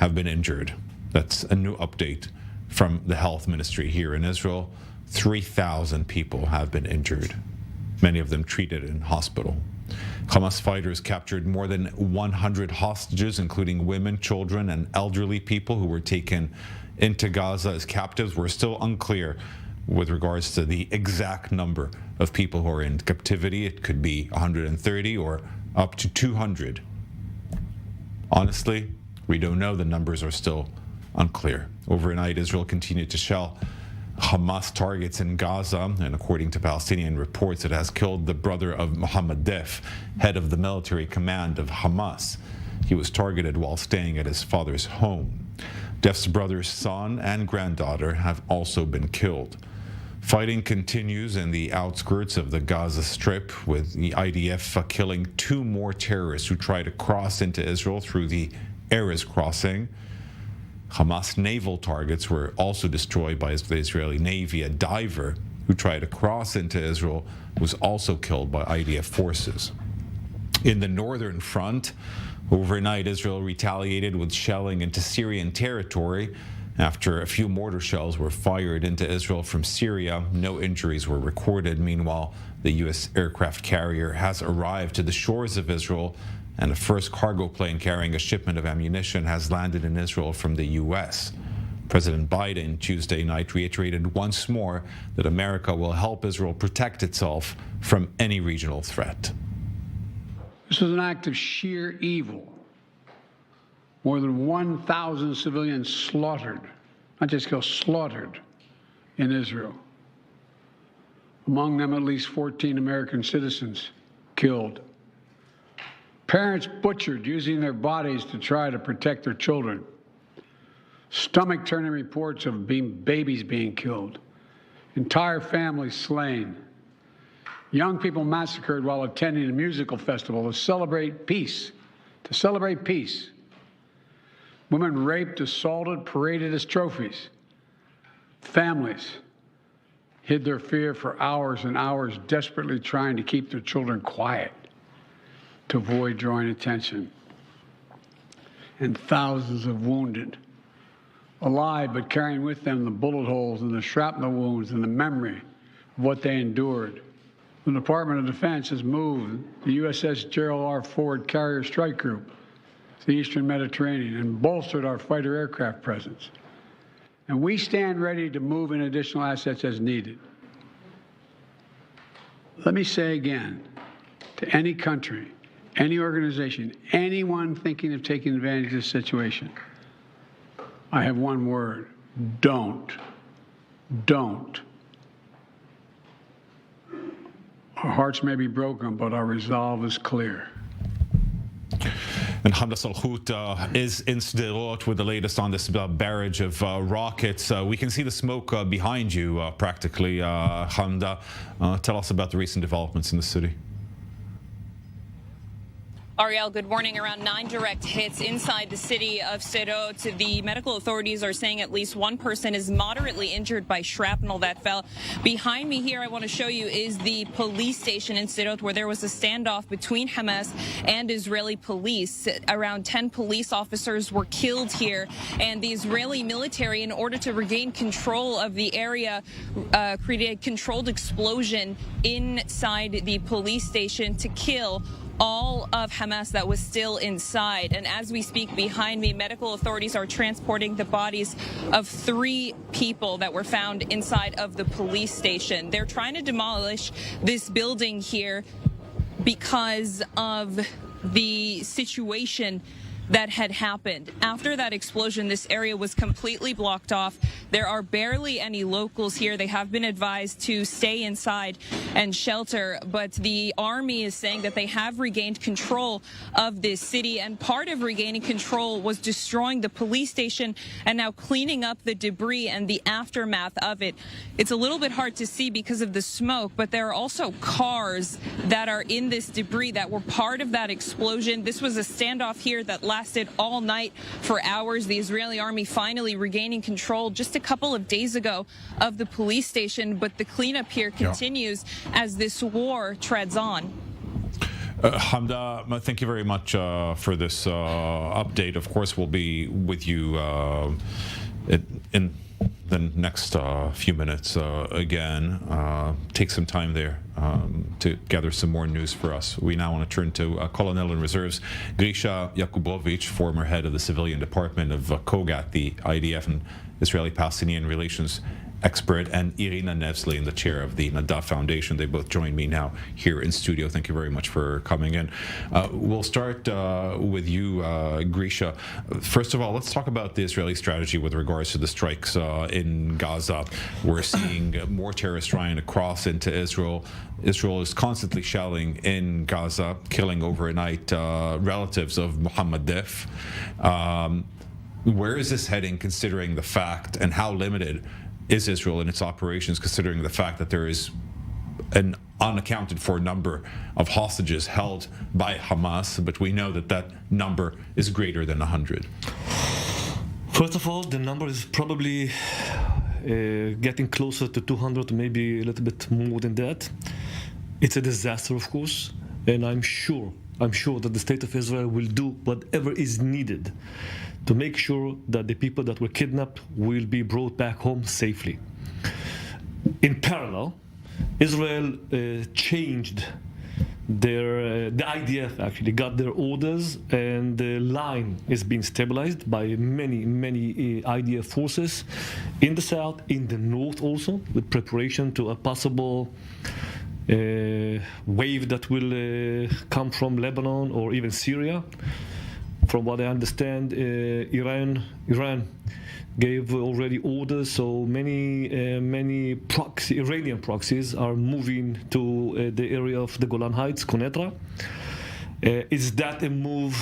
have been injured. That's a new update from the health ministry here in Israel. 3,000 people have been injured, many of them treated in hospital. Hamas fighters captured more than 100 hostages, including women, children, and elderly people who were taken into Gaza as captives. We're still unclear with regards to the exact number of people who are in captivity. It could be 130 or up to 200. Honestly, we don't know. The numbers are still unclear. Overnight, Israel continued to shell Hamas targets in Gaza, and according to Palestinian reports, it has killed the brother of Mohammed Deif, head of the military command of Hamas. He was targeted while staying at his father's home. Deif's brother's son and granddaughter have also been killed. Fighting continues in the outskirts of the Gaza Strip, with the IDF killing 2 more terrorists who tried to cross into Israel through the Erez crossing. Hamas naval targets were also destroyed by the Israeli Navy. A diver who tried to cross into Israel was also killed by IDF forces. In the northern front, overnight, Israel retaliated with shelling into Syrian territory. After a few mortar shells were fired into Israel from Syria, no injuries were recorded. Meanwhile, the U.S. aircraft carrier has arrived to the shores of Israel, and the first cargo plane carrying a shipment of ammunition has landed in Israel from the U.S. President Biden Tuesday night reiterated once more that America will help Israel protect itself from any regional threat. This was an act of sheer evil. More than 1,000 civilians slaughtered, not just killed, slaughtered in Israel. Among them, at least 14 American citizens killed. Parents butchered using their bodies to try to protect their children. Stomach-turning reports of babies being killed. Entire families slain. Young people massacred while attending a musical festival to celebrate peace. Women raped, assaulted, paraded as trophies. Families hid their fear for hours and hours, desperately trying to keep their children quiet to avoid drawing attention. And thousands of wounded, alive but carrying with them the bullet holes and the shrapnel wounds and the memory of what they endured. The Department of Defense has moved the USS Gerald R. Ford Carrier Strike Group to the Eastern Mediterranean and bolstered our fighter aircraft presence. And we stand ready to move in additional assets as needed. Let me say again, to any country, any organization, anyone thinking of taking advantage of this situation, I have one word: don't. Don't. Our hearts may be broken, but our resolve is clear. And Hamda Salhout is in Sderot with the latest on this barrage of rockets. We can see the smoke behind you, practically. Hamda, tell us about the recent developments in the city. Ariel, good morning. Around 9 direct hits inside the city of Sderot. The medical authorities are saying at least one person is moderately injured by shrapnel that fell. Behind me here, I want to show you, is the police station in Sderot, where there was a standoff between Hamas and Israeli police. Around 10 police officers were killed here, and the Israeli military, in order to regain control of the area, created a controlled explosion inside the police station to kill all of Hamas that was still inside. And as we speak, behind me, medical authorities are transporting the bodies of 3 people that were found inside of the police station. They're trying to demolish this building here because of the situation that had happened. After that explosion, this area was completely blocked off. There are barely any locals here. They have been advised to stay inside and shelter, but the army is saying that they have regained control of this city, and part of regaining control was destroying the police station and now cleaning up the debris and the aftermath of it. It's a little bit hard to see because of the smoke, but there are also cars that are in this debris that were part of that explosion. This was a standoff here that lasted all night for hours. The Israeli army finally regaining control just a couple of days ago of the police station, but the cleanup here continues as this war treads on. Hamda, thank you very much for this update. Of course, we'll be with you in the next few minutes again. Take some time there to gather some more news for us. We now want to turn to Colonel in Reserves Grisha Yakubovich, former head of the Civilian Department of Kogat, the IDF and Israeli-Palestinian relations expert, and Irina Nevsly, the chair of the Nadav Foundation. They both join me now here in studio. Thank you very much for coming in. We'll start with you, Grisha. First of all, let's talk about the Israeli strategy with regards to the strikes in Gaza. We're seeing more terrorists trying to cross into Israel. Israel is constantly shelling in Gaza, killing overnight relatives of Mohammed Def. Where is this heading, considering the fact, and how limited is Israel in its operations, considering the fact that there is an unaccounted for number of hostages held by Hamas, but we know that that number is greater than 100? First of all, the number is probably getting closer to 200, maybe a little bit more than that. It's a disaster, of course, and I'm sure that the state of Israel will do whatever is needed to make sure that the people that were kidnapped will be brought back home safely. In parallel, Israel changed the IDF actually got their orders, and the line is being stabilized by many IDF forces in the south, in the north also, with preparation to a possible wave that will come from Lebanon or even Syria. From what I understand, Iran gave already orders, so many Iranian proxies are moving to the area of the Golan Heights, Quneitra. Is that a move?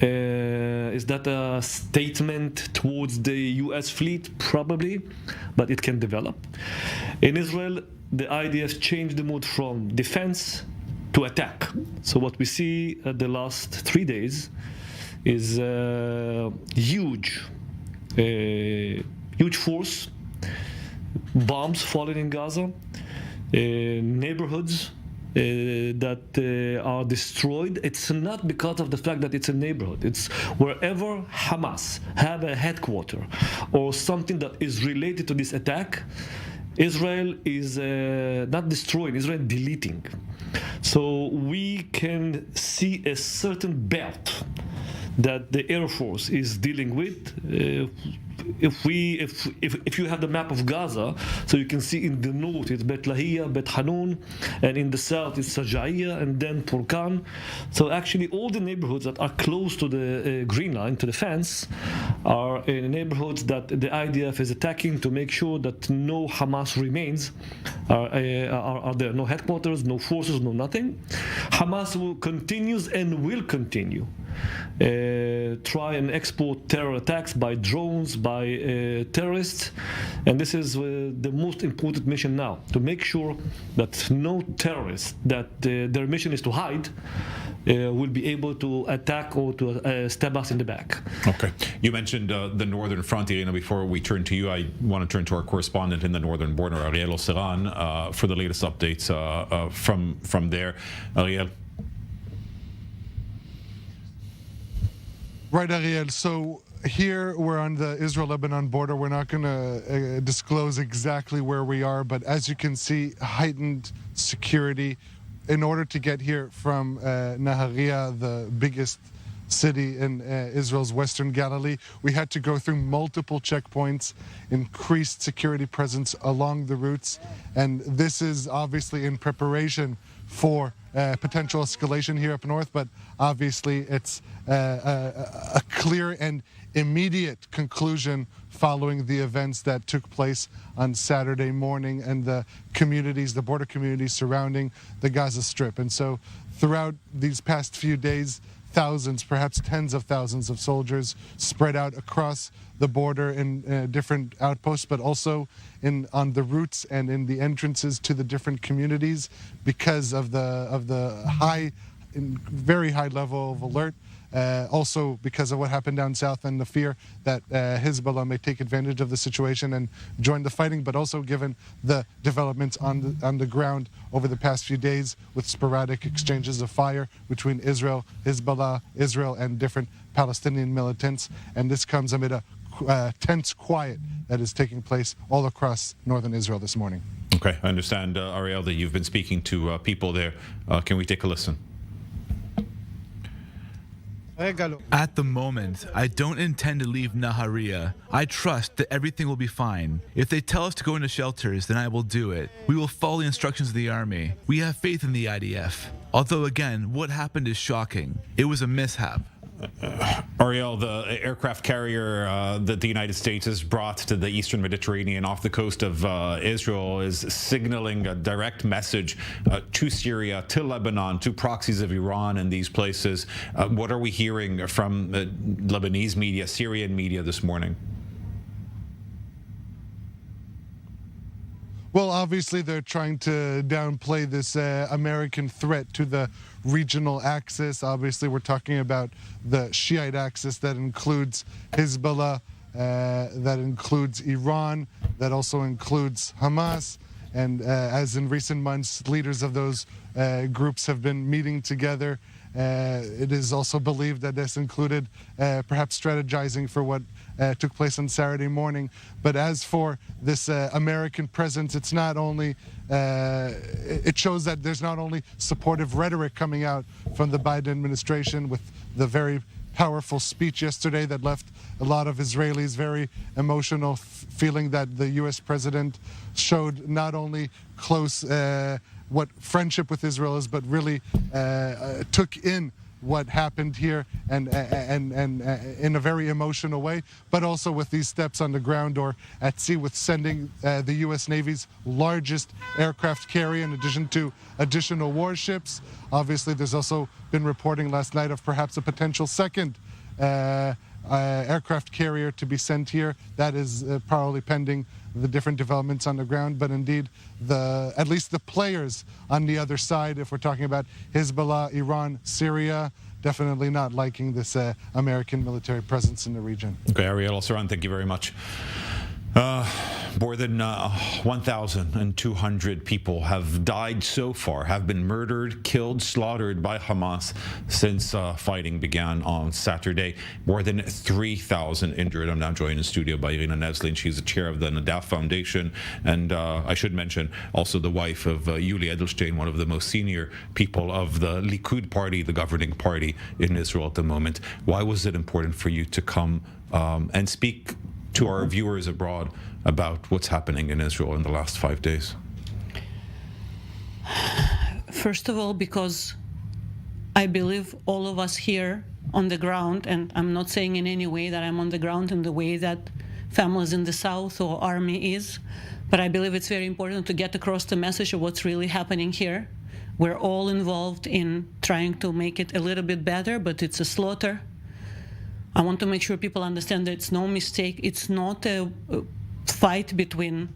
Is that a statement towards the U.S. fleet? Probably, but it can develop. In Israel, the IDF changed the mood from defense to attack. So what we see at the last 3 days is huge force, bombs falling in Gaza, neighborhoods that are destroyed. It's not because of the fact that it's a neighborhood. It's wherever Hamas have a headquarters or something that is related to this attack, Israel is not destroying, Israel deleting. So we can see a certain belt that the Air Force is dealing with. If you have the map of Gaza, so you can see in the north it's Bet Lahia, Bet Hanun, and in the south it's Sajaiya and then Turkan. So actually all the neighborhoods that are close to the green line, to the fence, are neighborhoods that the IDF is attacking to make sure that no Hamas remains are there. No headquarters, no forces, no nothing. Hamas continues and will continue try and export terror attacks by drones, by terrorists, and this is the most important mission now, to make sure that no terrorists that their mission is to hide will be able to attack or to stab us in the back. Okay. You mentioned the northern front, Irina. Before we turn to you, I want to turn to our correspondent in the northern border, Ariel Oseran, for the latest updates from there. Ariel. Right, Ariel. So here we're on the Israel-Lebanon border. We're not going to disclose exactly where we are, but as you can see, heightened security. In order to get here from Nahariya, the biggest city in Israel's Western Galilee, we had to go through multiple checkpoints, increased security presence along the routes, and this is obviously in preparation for potential escalation here up north, but obviously it's a clear and immediate conclusion following the events that took place on Saturday morning and the communities, the border communities surrounding the Gaza Strip. And so throughout these past few days, thousands, perhaps tens of thousands of soldiers spread out across the border in different outposts, but also on the routes and in the entrances to the different communities because of the very high level of alert also because of what happened down south and the fear that Hezbollah may take advantage of the situation and join the fighting, but also given the developments on the ground over the past few days with sporadic exchanges of fire between Israel, Hezbollah, Israel, and different Palestinian militants. And this comes amid a tense quiet that is taking place all across northern Israel this morning. Okay, I understand, Ariel, that you've been speaking to people there. Can we take a listen? At the moment, I don't intend to leave Nahariya. I trust that everything will be fine. If they tell us to go into shelters, then I will do it. We will follow the instructions of the army. We have faith in the IDF. Although, again, what happened is shocking. It was a mishap. Ariel, the aircraft carrier that the United States has brought to the eastern Mediterranean off the coast of Israel is signaling a direct message to Syria, to Lebanon, to proxies of Iran in these places. What are we hearing from Lebanese media, Syrian media this morning? Well, obviously, they're trying to downplay this American threat to the regional axis. Obviously, we're talking about the Shiite axis that includes Hezbollah, that includes Iran, that also includes Hamas. And as in recent months, leaders of those groups have been meeting together. It is also believed that this included perhaps strategizing for what took place on Saturday morning. But as for this American presence, it's not only, it shows that there's not only supportive rhetoric coming out from the Biden administration with the very powerful speech yesterday that left a lot of Israelis very emotional, feeling that the U.S. president showed not only close what friendship with Israel is, but really took in what happened here and in a very emotional way, but also with these steps on the ground or at sea with sending the U.S. Navy's largest aircraft carrier in addition to additional warships. Obviously, there's also been reporting last night of perhaps a potential second aircraft carrier to be sent here. That is probably pending the different developments on the ground, but indeed, at least the players on the other side, if we're talking about Hezbollah, Iran, Syria, definitely not liking this American military presence in the region. Okay, Ariel Saran, thank you very much. More than 1,200 people have died so far, have been murdered, killed, slaughtered by Hamas since fighting began on Saturday. More than 3,000 injured. I'm now joined in studio by Irina Nevzlin. She's the chair of the Nadav Foundation. And I should mention also the wife of Yuli Edelstein, one of the most senior people of the Likud party, the governing party in Israel at the moment. Why was it important for you to come and speak to our viewers abroad about what's happening in Israel in the last 5 days? First of all, because I believe all of us here on the ground, and I'm not saying in any way that I'm on the ground in the way that families in the south or army is, but I believe it's very important to get across the message of what's really happening here. We're all involved in trying to make it a little bit better, but it's a slaughter. I want to make sure people understand that it's no mistake. It's not a fight between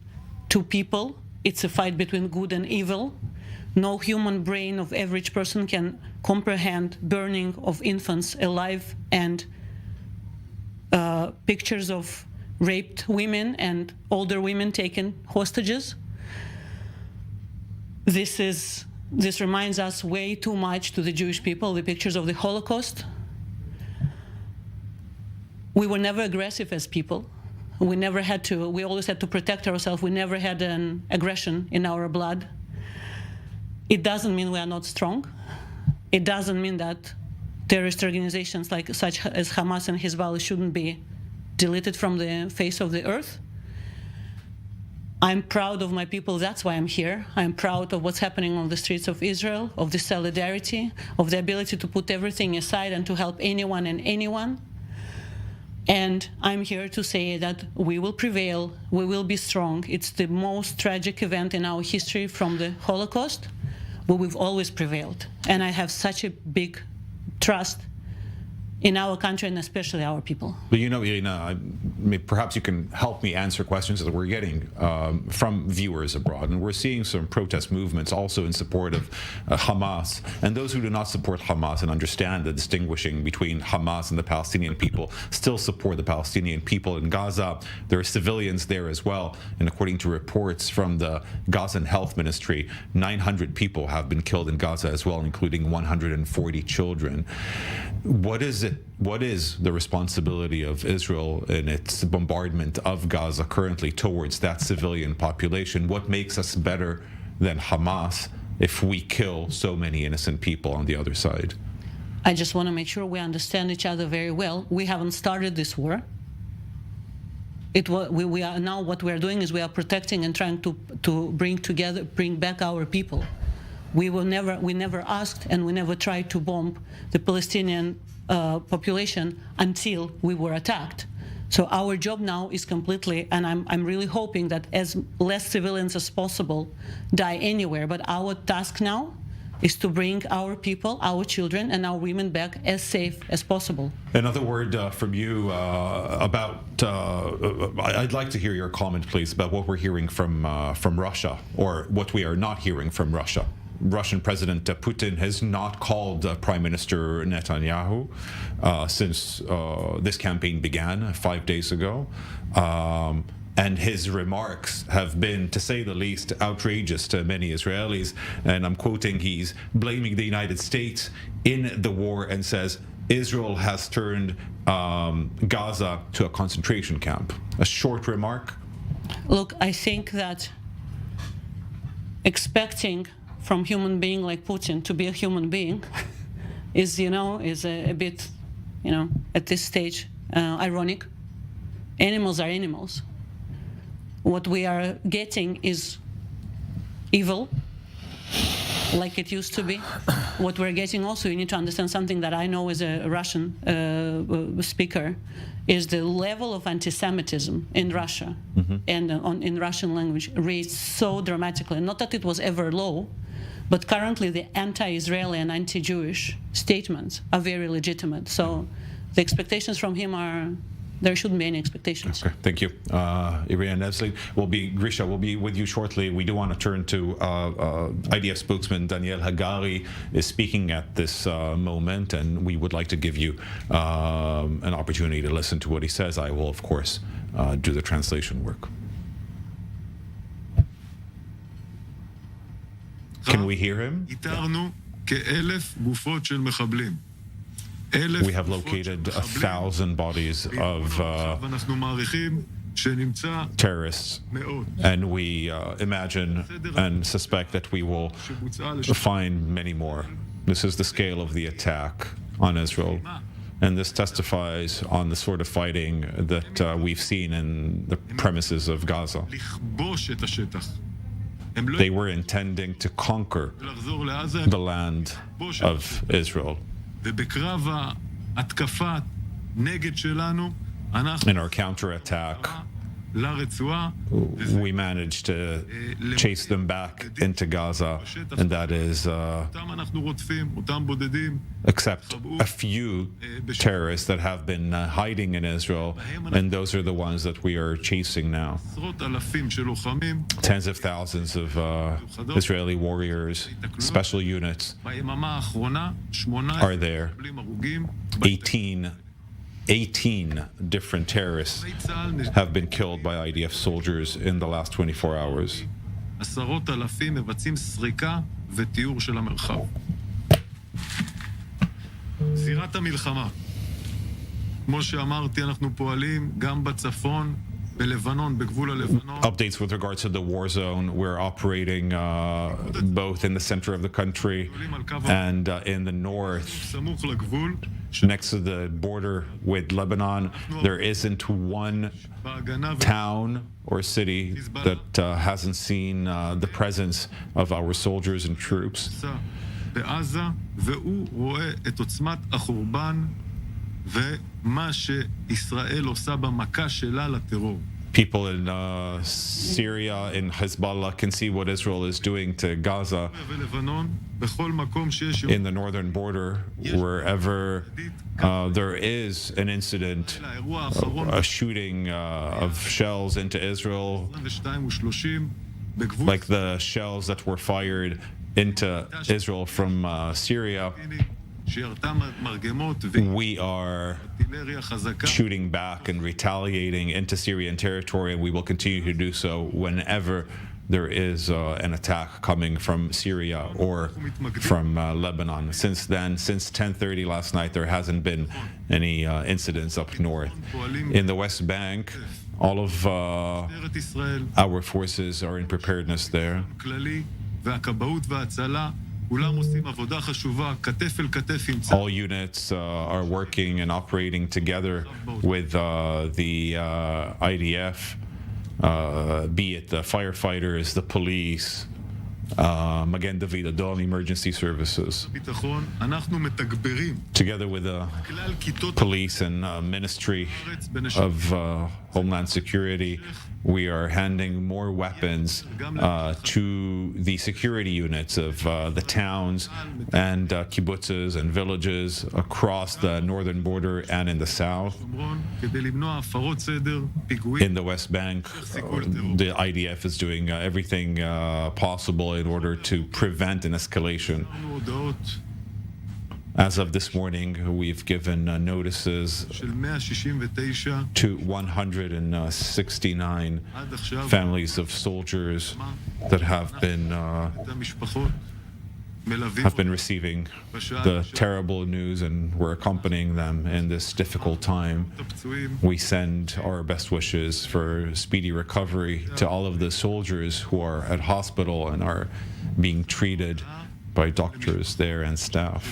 two people. It's a fight between good and evil. No human brain of average person can comprehend burning of infants alive and pictures of raped women and older women taken hostages. This reminds us way too much to the Jewish people, the pictures of the Holocaust. We were never aggressive as people. We always had to protect ourselves. We never had an aggression in our blood. It doesn't mean we are not strong. It doesn't mean that terrorist organizations such as Hamas and Hezbollah shouldn't be deleted from the face of the earth. I'm proud of my people. That's why I'm here. I'm proud of what's happening on the streets of Israel, of the solidarity, of the ability to put everything aside and to help anyone and anyone. And I'm here to say that we will prevail, we will be strong. It's the most tragic event in our history from the Holocaust, but we've always prevailed. And I have such a big trust in our country and especially our people. But you know, Irina, perhaps you can help me answer questions that we're getting from viewers abroad. And we're seeing some protest movements also in support of Hamas. And those who do not support Hamas and understand the distinguishing between Hamas and the Palestinian people still support the Palestinian people in Gaza. There are civilians there as well. And according to reports from the Gazan Health Ministry, 900 people have been killed in Gaza as well, including 140 children. What is the responsibility of Israel in its bombardment of Gaza currently towards that civilian population? What makes us better than Hamas if we kill so many innocent people on the other side? I just want to make sure we understand each other very well. We haven't started this war. We are now, what we are doing is we are protecting and trying to bring back our people. We never asked and we never tried to bomb the Palestinian population until we were attacked. So our job now is completely, and I'm really hoping that as less civilians as possible die anywhere. But our task now is to bring our people, our children, and our women back as safe as possible. Another word from you about, I'd like to hear your comment, please, about what we're hearing from Russia, or what we are not hearing from Russia. Russian President Putin has not called Prime Minister Netanyahu since this campaign began 5 days ago. And his remarks have been, to say the least, outrageous to many Israelis. And I'm quoting, he's blaming the United States in the war and says, Israel has turned Gaza to a concentration camp. A short remark. Look, I think that expecting from human being like Putin to be a human being is a bit, at this stage, ironic. Animals are animals. What we are getting is evil, like it used to be. What we're getting also, you need to understand something that I know as a Russian speaker, is the level of anti-Semitism in Russia and in Russian language raised so dramatically. Not that it was ever low, but currently the anti-Israeli and anti-Jewish statements are very legitimate. So the expectations from him are, there shouldn't be any expectations. Okay, thank you. Irina Nevsky, Grisha, we'll be with you shortly. We do want to turn to IDF spokesman Daniel Hagari is speaking at this moment, and we would like to give you an opportunity to listen to what he says. I will, of course, do the translation work. Can we hear him? We have located 1,000 bodies of terrorists, and we imagine and suspect that we will find many more. This is the scale of the attack on Israel, and this testifies on the sort of fighting that we've seen in the premises of Gaza. They were intending to conquer the land of Israel. In our counterattack, we managed to chase them back into Gaza, and that is except a few terrorists that have been hiding in Israel, and those are the ones that we are chasing now. Tens of thousands of Israeli warriors, special units are there. 18 different terrorists have been killed by IDF soldiers in the last 24 hours. זירת המלחמה. כמו שאמרתי, אנחנו פועלים גם בצפון, בלבנון, בגבול הלבנון. Updates with regards to the war zone. We're operating both in the center of the country and in the north. סמוך לגבול. Next to the border with Lebanon, there isn't one town or city that hasn't seen the presence of our soldiers and troops. בעזה, והוא רואה את עוצמת החורבן ומה שישראל עושה במכה שלה לטרור. People in Syria, in Hezbollah, can see what Israel is doing to Gaza. In the northern border, wherever there is an incident, a shooting of shells into Israel, like the shells that were fired into Israel from Syria, we are shooting back and retaliating into Syrian territory, and we will continue to do so whenever there is an attack coming from Syria or from Lebanon. Since then, since 10:30 last night, there hasn't been any incidents up north. In the West Bank, all of our forces are in preparedness there. All units are working and operating together with the IDF, be it the firefighters, the police, Magen David Adom emergency services. Together with the police and Ministry of Homeland Security, we are handing more weapons to the security units of the towns and kibbutzes and villages across the northern border and in the south. In the West Bank, the IDF is doing everything possible in order to prevent an escalation. As of this morning, we've given notices to 169 families of soldiers that have been receiving the terrible news, and we're accompanying them in this difficult time. We send our best wishes for speedy recovery to all of the soldiers who are at hospital and are being treated by doctors there and staff.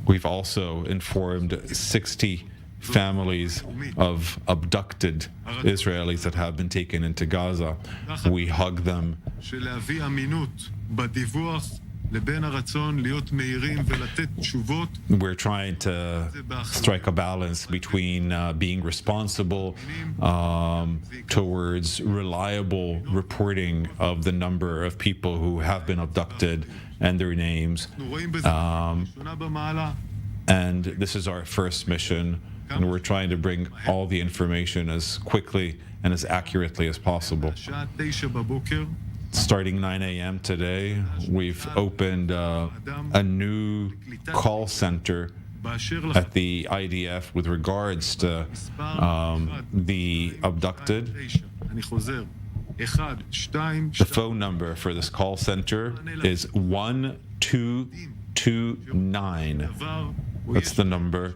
We've also informed 60 families of abducted Israelis that have been taken into Gaza. We hug them. We're trying to strike a balance between being responsible towards reliable reporting of the number of people who have been abducted and their names. And this is our first mission, and we're trying to bring all the information as quickly and as accurately as possible. Starting 9 a.m. today, we've opened a new call center at the IDF with regards to the abducted. The phone number for this call center is 1229. That's the number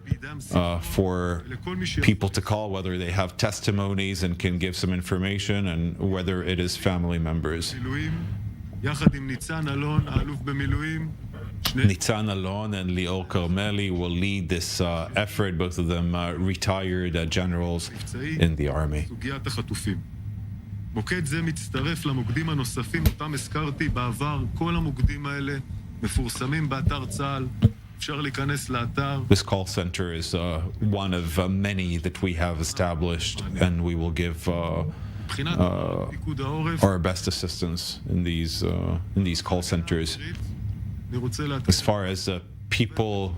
for people to call, whether they have testimonies and can give some information, and whether it is family members. Nitzan Alon and Lior Carmeli will lead this effort, both of them retired generals in the army. מוקד זה מצטרף למוקדים הנוספים אותם הזכרתי בעבר. כל המוקדים האלה מפורסמים באתר צה"ל. אפשר להיכנס לאתר. This call center is one of many that we have established, and we will give our best assistance in these call centers. As far as people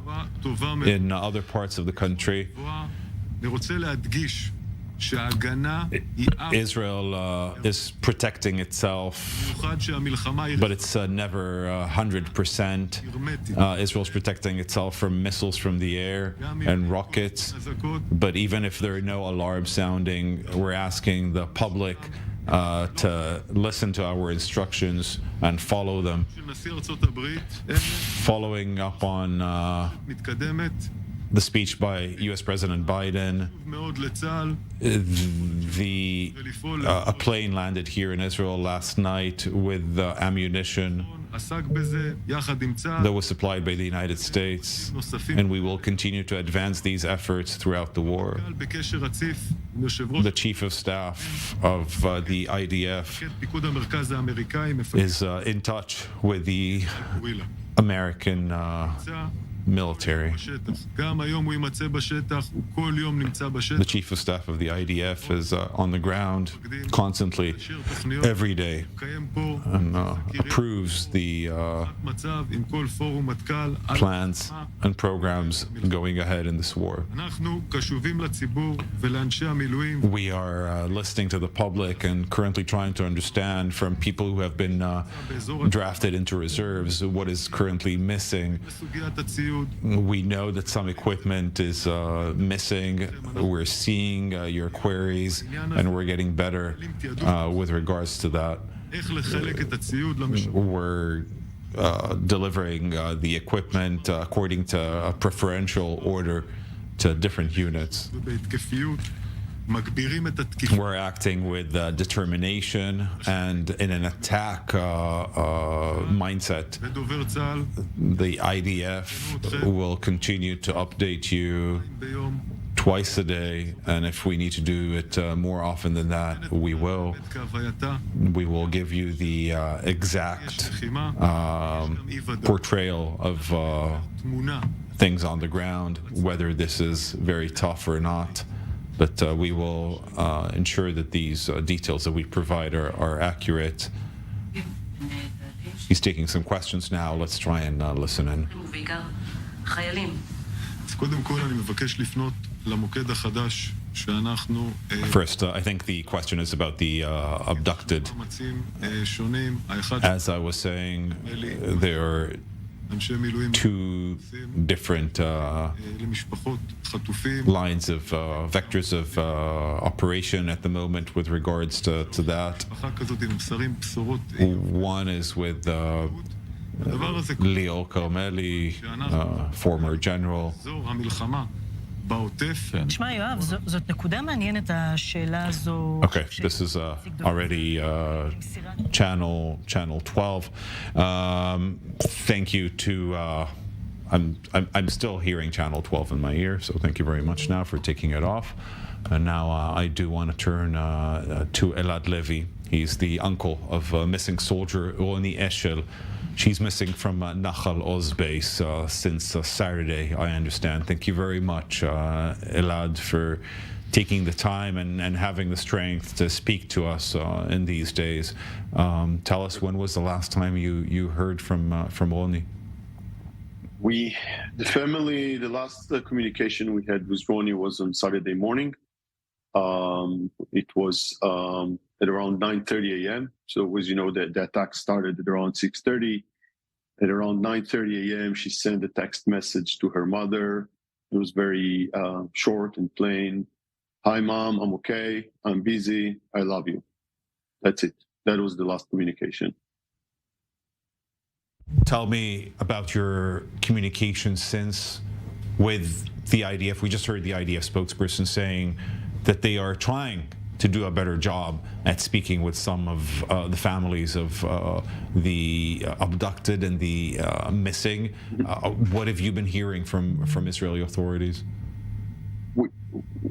in other parts of the country, Israel is protecting itself, but it's never 100%. Israel is protecting itself from missiles from the air and rockets, but even if there are no alarms sounding, we're asking the public to listen to our instructions and follow them. Following up on the speech by U.S. President Biden, a plane landed here in Israel last night with ammunition that was supplied by the United States, and we will continue to advance these efforts throughout the war. The Chief of Staff of the IDF is in touch with the American military. גם היום הוא יימצא בשטח, הוא כל יום נמצא The בשטח. chief of staff of the IDF is on the ground constantly, every day, קיים פה and approves the מצב עם כל פורום מטכ"ל. plans and programs going ahead in this war. אנחנו קשובים לציבור ולאנשי המילואים. We are listening to the public and currently trying to understand from people who have been drafted into reserves what is currently missing. בסוגיית הציוד. We know that some equipment is missing. We're seeing your queries and we're getting better with regards to that. איך לחלק את הציוד למשפחות. We're delivering the equipment according to a preferential order to different units. ובהתקפיות. מגבירים את התקיפות. We're acting with determination and in an attack mindset. ודובר צה"ל. The IDF will continue to update you ביום. twice a day, and if we need to do it more often than that, we will. We will give you the exact portrayal of things on the ground, whether this is very tough or not. But we will ensure that these details that we provide are accurate. He's taking some questions now. Let's try and listen in. קודם כל אני מבקש לפנות למוקד החדש שאנחנו First, I think the question is about the abducted. מאמצים שונים. האחד As I was saying, there are אנשי מילואים two different למשפחות חטופים. lines of vectors of operation at the moment with regards to that. משפחה כזאת עם בשרים בשורות. One is with Leo Carmeli, former general. זו המלחמה בעוטף. תשמע יואב, זאת נקודה מעניינת השאלה הזו. Okay, this is already channel 12. Thank you to I'm still hearing channel 12 in my ear, so thank you very much now for taking it off. And now I do want to turn to Elad Levi. He's the uncle of a missing soldier, Roni Eshel. She's missing from Nachal Oz base since Saturday, I understand. Thank you very much, Elad, for taking the time and having the strength to speak to us in these days. Tell us, when was the last time you heard from Roni? The family, the last communication we had with Roni was on Saturday morning. It was at around 9:30 a.m. So it was, the attack started at around 6:30. At around 9:30 a.m., she sent a text message to her mother. It was very short and plain. Hi, Mom, I'm okay. I'm busy. I love you. That's it. That was the last communication. Tell me about your communication since with the IDF. We just heard the IDF spokesperson saying that they are trying to do a better job at speaking with some of the families of the abducted and the missing. What have you been hearing from Israeli authorities?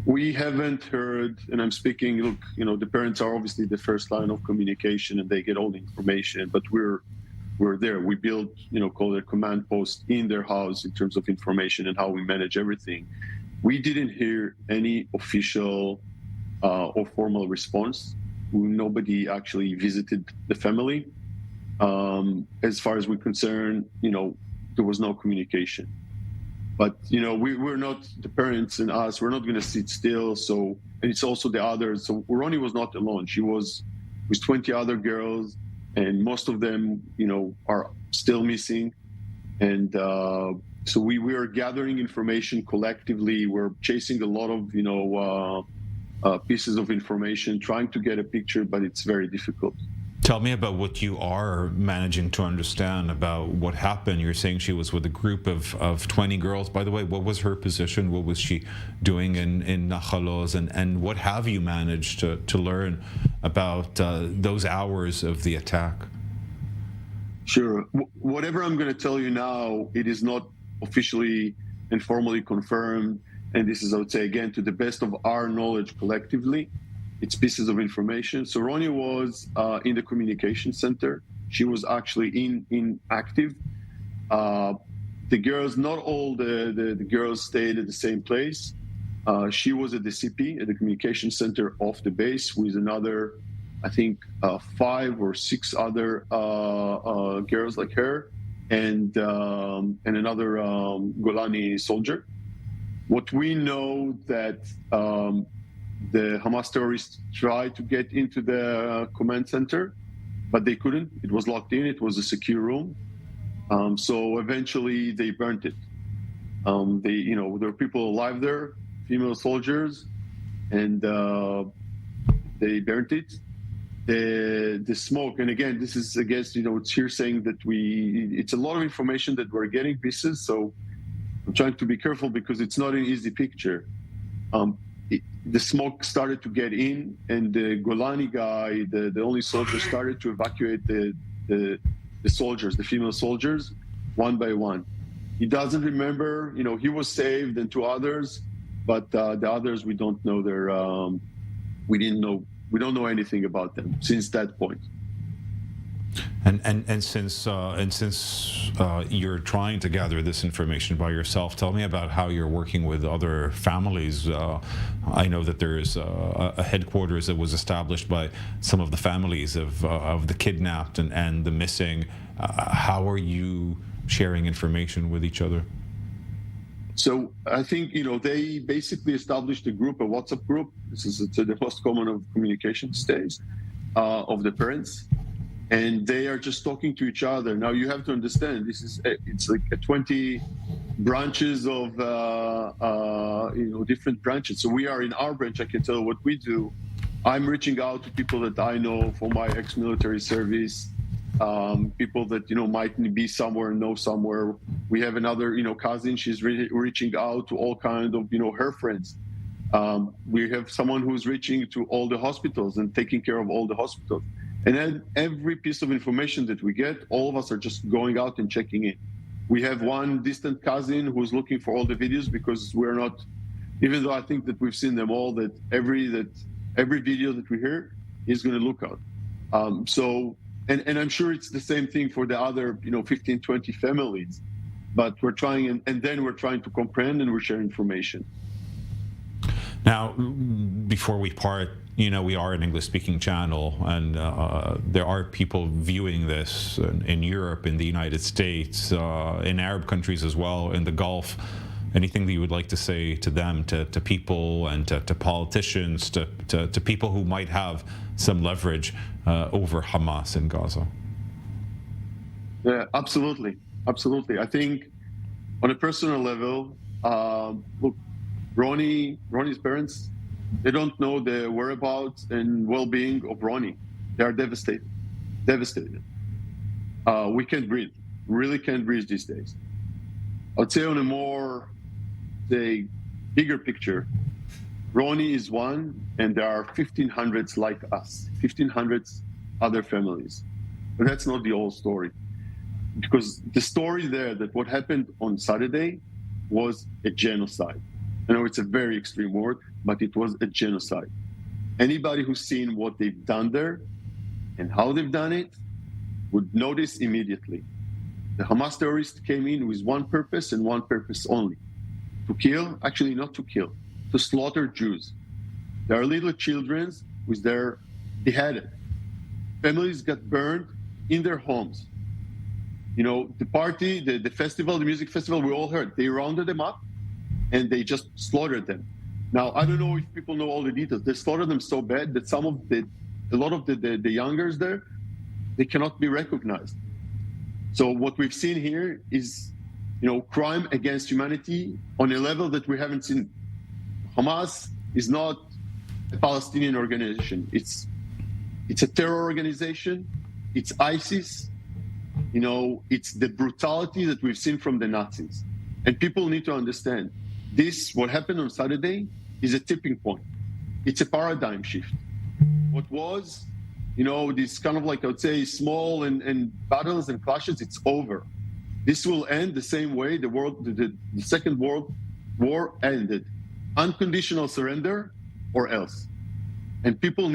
We haven't heard, and I'm speaking, look, the parents are obviously the first line of communication and they get all the information, but we're there. We build, call it a command post in their house in terms of information and how we manage everything. We didn't hear any official or formal response. Nobody actually visited the family. As far as we're concerned, there was no communication. But, we're not, the parents and us, we're not going to sit still. So, and it's also the others. So Roni was not alone. She was with 20 other girls, and most of them, are still missing. And so we are gathering information collectively. We're chasing a lot of, pieces of information, trying to get a picture, but it's very difficult. Tell me about what you are managing to understand about what happened. You're saying she was with a group of 20 girls. By the way, what was her position? What was she doing in Nachal Oz? And what have you managed to learn about those hours of the attack? Sure. Whatever I'm going to tell you now, it is not officially and formally confirmed. And this is, I would say, again, to the best of our knowledge collectively. It's pieces of information. So Roni was in the communication center. She was actually in active. The girls, not all the girls stayed at the same place. She was at the CP, at the communication center of the base, with another, I think, 5 or 6 other girls like her, and another Golani soldier. What we know that the Hamas terrorists tried to get into the command center, but they couldn't. It was locked in. It was a secure room. So eventually they burnt it. There were people alive there, female soldiers, and they burnt it. The smoke, and again, this is against, it's here saying that it's a lot of information that we're getting pieces. So I'm trying to be careful because it's not an easy picture. The smoke started to get in, and the Golani guy, the only soldier, started to evacuate the soldiers, the female soldiers, one by one. He doesn't remember, he was saved, and 2 others, but the others, we don't know we don't know anything about them since that point. And since you're trying to gather this information by yourself, tell me about how you're working with other families. I know that there is a headquarters that was established by some of the families of the kidnapped and the missing. How are you sharing information with each other? So I think, they basically established a group, a WhatsApp group. This is the most common of communication these days, of the parents. And they are just talking to each other. Now you have to understand, it's like 20 branches of different branches. So we are in our branch. I can tell what we do. I'm reaching out to people that I know from my ex-military service, people that might be somewhere, know somewhere. We have another cousin. She's reaching out to all kinds of her friends. We have someone who's reaching to all the hospitals and taking care of all the hospitals. And then every piece of information that we get, all of us are just going out and checking in. We have one distant cousin who's looking for all the videos because we're not, even though I think that we've seen them all, that every video that we hear is going to look out. And I'm sure it's the same thing for the other 15, 20 families, but we're trying, and then we're trying to comprehend, and we're sharing information. Now, before we part, we are an English-speaking channel, and there are people viewing this in Europe, in the United States, in Arab countries as well, in the Gulf. Anything that you would like to say to them, to people, and to politicians, to people who might have some leverage over Hamas in Gaza? Yeah, absolutely. I think on a personal level, look, Ronnie's parents, they don't know the whereabouts and well-being of Ronnie. They are devastated. We can't breathe. Really can't breathe these days. I'd say on a more, bigger picture, Ronnie is one, and there are 1,500 like us, 1,500 other families. But that's not the whole story. Because the story there, that what happened on Saturday was a genocide. I know it's a very extreme word, but it was a genocide. Anybody who's seen what they've done there and how they've done it would notice immediately. The Hamas terrorists came in with one purpose and one purpose only: to kill, actually not to kill, to slaughter Jews. There are little children with their beheaded. Families got burned in their homes. The party, the festival, the music festival, we all heard, they rounded them up and they just slaughtered them. Now, I don't know if people know all the details. They slaughtered them so bad that a lot of the youngers there, they cannot be recognized. So what we've seen here is, crime against humanity on a level that we haven't seen. Hamas is not a Palestinian organization. It's a terror organization. It's ISIS. It's the brutality that we've seen from the Nazis. And people need to understand what happened on Saturday is a tipping point. It's a paradigm shift. What was, this kind of I would say, small and battles and clashes, it's over. This will end the same way the Second World War ended. Unconditional surrender or else. And people